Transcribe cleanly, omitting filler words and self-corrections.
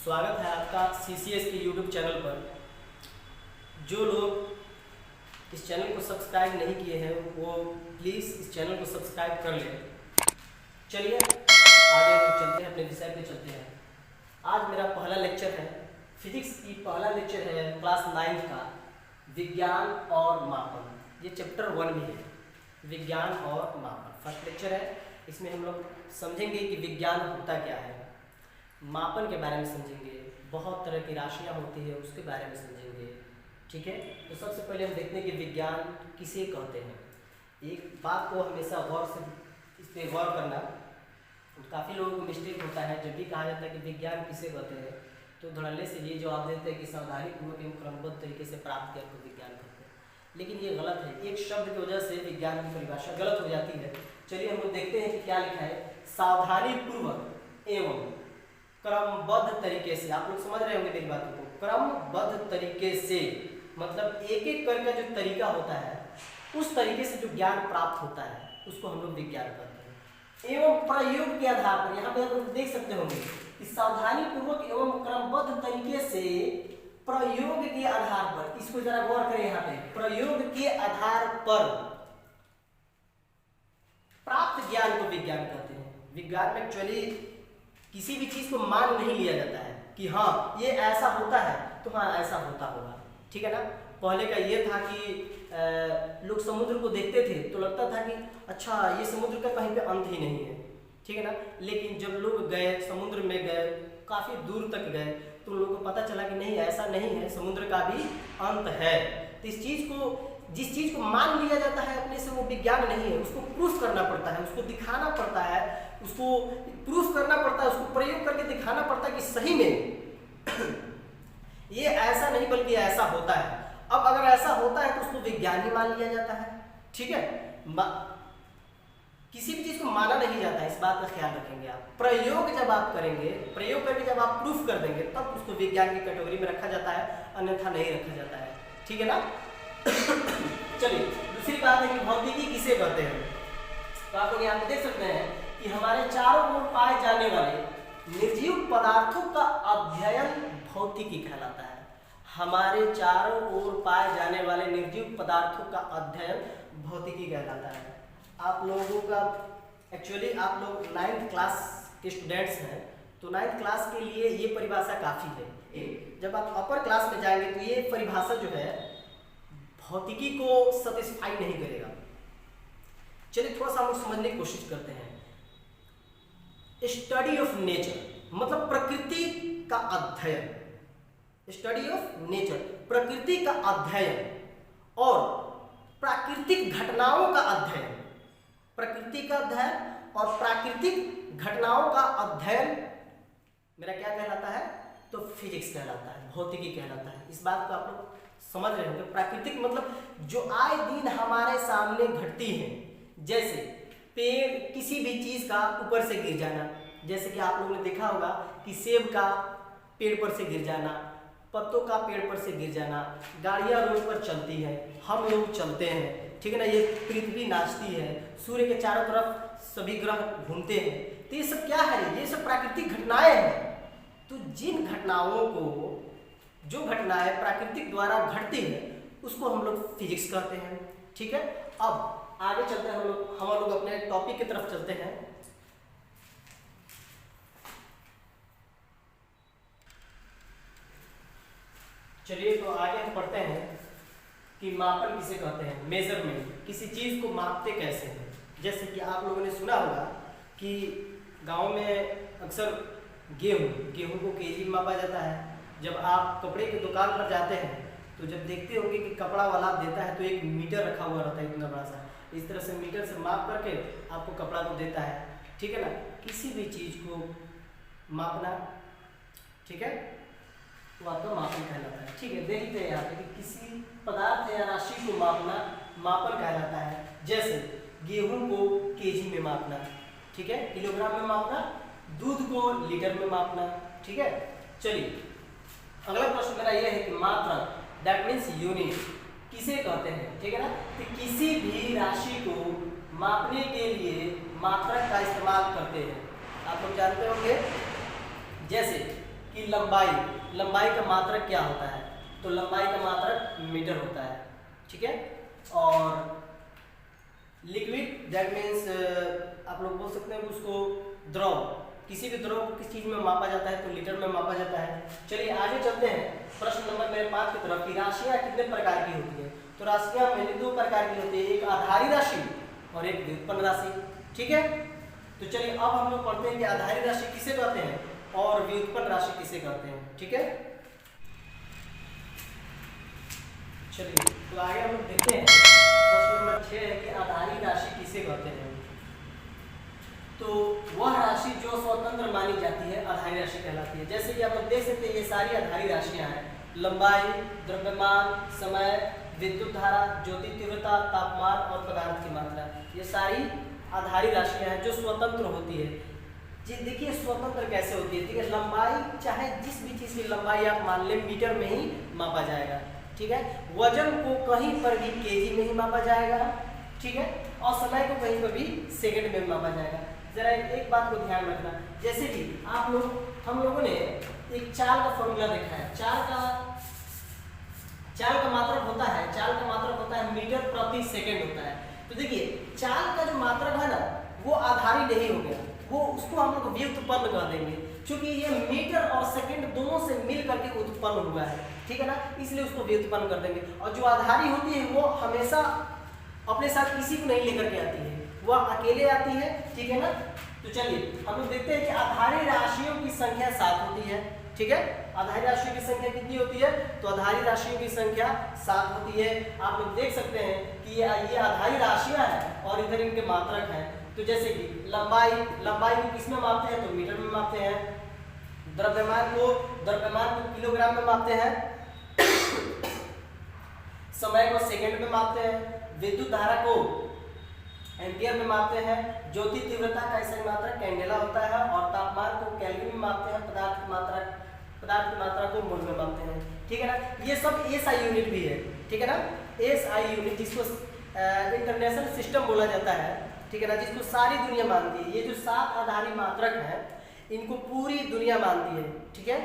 स्वागत है आपका CCS के YouTube चैनल पर। जो लोग इस चैनल को सब्सक्राइब नहीं किए हैं वो प्लीज़ इस चैनल को सब्सक्राइब कर लें। चलिए आगे हम चलते हैं, अपने विषय पे चलते हैं। आज मेरा पहला लेक्चर है, फिजिक्स की पहला लेक्चर है क्लास 9 का, विज्ञान और मापन। ये चैप्टर 1 भी है, विज्ञान और मापन फर्स्ट लेक्चर है। इसमें हम लोग समझेंगे कि विज्ञान होता क्या है, मापन के बारे में समझेंगे, बहुत तरह की राशियाँ होती है उसके बारे में समझेंगे। ठीक है, तो सबसे पहले हम देखते हैं कि विज्ञान किसे कहते हैं। एक बात को हमेशा गौर से इस पर गौर करना, काफ़ी लोगों को मिस्टेक होता है। जब भी कहा जाता है कि विज्ञान किसे कहते हैं तो धड़ल्ले से ये जवाब देते हैं कि सावधानीपूर्वक एवं क्रमबद्ध तरीके से प्राप्त किया को विज्ञान कहते हैं, लेकिन ये गलत है। एक शब्द की वजह से विज्ञान की परिभाषा गलत हो जाती है। चलिए हम लोग देखते हैं कि क्या लिखा है। सावधानीपूर्वक एवं क्रमबद्ध तरीके से, आप लोग समझ रहे होंगे मेरी बातों को। क्रमबद्ध तरीके से मतलब एक एक करके जो तरीका होता है उस तरीके से जो ज्ञान प्राप्त होता है उसको हम लोग विज्ञान कहते हैं। एवं प्रयोग के आधार पर, यहाँ पे आप लोग देख सकते होंगे कि सावधानी पूर्वक एवं क्रमबद्ध तरीके से प्रयोग के आधार पर, इसको जरा गौर करें। यहाँ पे प्रयोग के आधार पर प्राप्त ज्ञान को विज्ञान कहते हैं। विज्ञान में एक्चुअली किसी भी चीज को मान नहीं लिया जाता है कि हाँ ये ऐसा होता है तो हाँ ऐसा होता होगा। ठीक है ना। पहले का ये था कि लोग समुद्र को देखते थे तो लगता था कि अच्छा ये समुद्र का कहीं पे अंत ही नहीं है। ठीक है ना। लेकिन जब लोग गए, समुद्र में गए, काफी दूर तक गए तो लोगों को पता चला कि नहीं, ऐसा नहीं है, समुद्र का भी अंत है। तो इस चीज को, जिस चीज को मान लिया जाता है अपने से, वो विज्ञान नहीं है। उसको प्रूफ करना पड़ता है, उसको दिखाना पड़ता है, उसको प्रूफ करना पड़ता है, उसको प्रयोग करके दिखाना पड़ता है कि सही में ये ऐसा नहीं बल्कि ऐसा होता है। अब अगर ऐसा होता है तो उसको विज्ञान ही मान लिया जाता है। ठीक है। किसी भी चीज को माना नहीं जाता है, इस बात का ख्याल रखेंगे आप। प्रयोग जब आप करेंगे, प्रयोग करके जब आप प्रूफ कर देंगे तब उसको विज्ञान की कैटेगरी में रखा जाता है, अन्यथा नहीं रखा जाता है। ठीक है ना। चलिए दूसरी बात है कि भौतिकी किसे कहते हैं। तो आप लोग यहाँ पे देख सकते हैं कि हमारे चारों ओर पाए जाने वाले निर्जीव पदार्थों का अध्ययन भौतिकी कहलाता है। हमारे चारों ओर पाए जाने वाले निर्जीव पदार्थों का अध्ययन भौतिकी कहलाता है। आप लोगों का एक्चुअली आप लोग 9th क्लास के स्टूडेंट्स हैं तो 9th क्लास के लिए ये परिभाषा काफ़ी है। जब आप अपर क्लास में जाएंगे तो ये परिभाषा जो है भौतिकी को सेटिस्फाई नहीं करेगा। चलिए थोड़ा सा हम समझने की कोशिश करते हैं। स्टडी ऑफ नेचर मतलब प्रकृति का अध्ययन। स्टडी ऑफ नेचर प्रकृति का अध्ययन और प्राकृतिक घटनाओं का अध्ययन। प्रकृति का अध्ययन और प्राकृतिक घटनाओं का अध्ययन मेरा क्या कहलाता है, तो फिजिक्स कहलाता है, भौतिकी कहलाता है। इस बात को आप लोग समझ रहे होंगे। प्राकृतिक मतलब जो आए दिन हमारे सामने घटती हैं, जैसे पेड़, किसी भी चीज का ऊपर से गिर जाना, जैसे कि आप लोगों ने देखा होगा कि सेब का पेड़ पर से गिर जाना, पत्तों का पेड़ पर से गिर जाना, गाड़ियां रोड पर चलती हैं, हम लोग चलते हैं। ठीक है ना। ये पृथ्वी नाचती है, सूर्य के चारों तरफ सभी ग्रह घूमते हैं। तो ये सब क्या है, ये सब प्राकृतिक घटनाएं हैं। तो जिन घटनाओं को, जो घटनाएं प्राकृतिक द्वारा घटती है उसको हम लोग फिजिक्स कहते हैं। ठीक है। अब आगे चलते हैं, हम लोग अपने टॉपिक की तरफ चलते हैं। चलिए तो आगे हम पढ़ते हैं कि मापन किसे कहते हैं, मेजरमेंट। किसी चीज को मापते कैसे हैं। जैसे कि आप लोगों ने सुना होगा कि गांव में अक्सर गेहूं को केजी में मापा जाता है। जब आप कपड़े की दुकान पर जाते हैं तो जब देखते होंगे कि कपड़ा वाला देता है तो एक मीटर रखा हुआ रहता है, इतना बड़ा सा। इस तरह से मीटर से माप करके आपको कपड़ा को देता है। ठीक है ना। किसी भी चीज को मापना, ठीक है, वो आपका मापन कहलाता है। ठीक है। देखते हैं यहाँ पे कि किसी पदार्थ या राशि को मापना मापन कहलाता है। जैसे गेहूं को केजी में मापना, ठीक है, किलोग्राम में मापना, दूध को लीटर में मापना। ठीक है। चलिए अगला प्रश्न मेरा यह है कि मात्रक, दैट मीन्स यूनिट, किसे कहते हैं। ठीक है ना। तो किसी भी राशि को मापने के लिए मात्रक का इस्तेमाल करते हैं। आप लोग जानते होंगे जैसे कि लंबाई का मात्रक क्या होता है, तो लंबाई का मात्रक मीटर होता है, ठीक है। और लिक्विड दैट मीन्स आप लोग बोल सकते हैं कि उसको द्रव, किसी भी द्रव को किस चीज में मापा जाता है, तो लीटर में मापा जाता है। चलिए आगे चलते हैं प्रश्न नंबर मेरे 5 की तरफ कि राशियां कितने प्रकार की होती है। तो राशियां मेनली 2 प्रकार की होती है, एक आधारी राशि और एक व्युत्पन्न राशि, ठीक है। तो चलिए अब हम लोग पढ़ते हैं कि आधारी राशि किसे कहते हैं और व्युत्पन्न राशि किसे कहते हैं, ठीक है। चलिए तो आगे हम लोग देखते हैं प्रश्न नंबर 6 है कि आधारी राशि किसे कहते हैं। तो वह राशि जो स्वतंत्र मानी जाती है आधारी राशि कहलाती है। जैसे कि आप लोग देख सकते हैं ये सारी आधारी राशियां हैं, लंबाई, द्रव्यमान, समय, विद्युत धारा, ज्योति तीव्रता, तापमान और पदार्थ की मात्रा, ये सारी आधारी राशियां हैं जो स्वतंत्र होती है। जी देखिए स्वतंत्र कैसे होती है, ठीक है। लंबाई चाहे जिस भी चीज की लंबाई आप मान लें मीटर में ही मापा जाएगा, ठीक है। वजन को कहीं पर भी केजी में ही मापा जाएगा, ठीक है। और समय को कहीं पर भी सेकंड में मापा जाएगा। जरा एक बात को ध्यान रखना, जैसे कि हम लोगों ने एक चाल का फॉर्मूला देखा है, चाल का मात्रक होता है मीटर प्रति सेकंड होता है। तो देखिए चाल का जो मात्रक है ना वो आधारी नहीं हो गया, वो उसको हम लोग व्युत्पन्न कर देंगे, क्योंकि ये मीटर और सेकंड दोनों से मिल करके उत्पन्न हुआ है, ठीक है ना, इसलिए उसको व्युत्पन्न कर देंगे। और जो आधारी होती है वो हमेशा अपने साथ किसी को नहीं लेकर के आती है, वह अकेले आती है, ठीक है ना। तो चलिए हम लोग देखते हैं कि आधारी राशियों की संख्या 7 होती है, ठीक है। आधारी राशियों की संख्या कितनी होती है, तो आधारी राशियों की संख्या 7 होती है। आप लोग देख सकते हैं कि ये आधारी राशियां हैं और इधर इनके मात्रक हैं। तो जैसे कि लंबाई को किस में मापते हैं, तो मीटर में मापते हैं। द्रव्यमान को किलोग्राम में मापते हैं। समय को सेकंड में मापते हैं। विद्युत धारा को एम्पियर में मापते हैं। ज्योति तीव्रता का ऐसा मात्रक कैंडेला होता है। और तापमान को केल्विन में मापते हैं। पदार्थ की मात्रा को मोल में मापते हैं, ठीक है ना। ये सब एसआई यूनिट भी है, ठीक है ना। एसआई यूनिट जिसको इंटरनेशनल सिस्टम बोला जाता है, ठीक है ना, जिसको सारी दुनिया मानती है। ये जो 7 आधारी मात्रक हैं इनको पूरी दुनिया मानती है, ठीक है।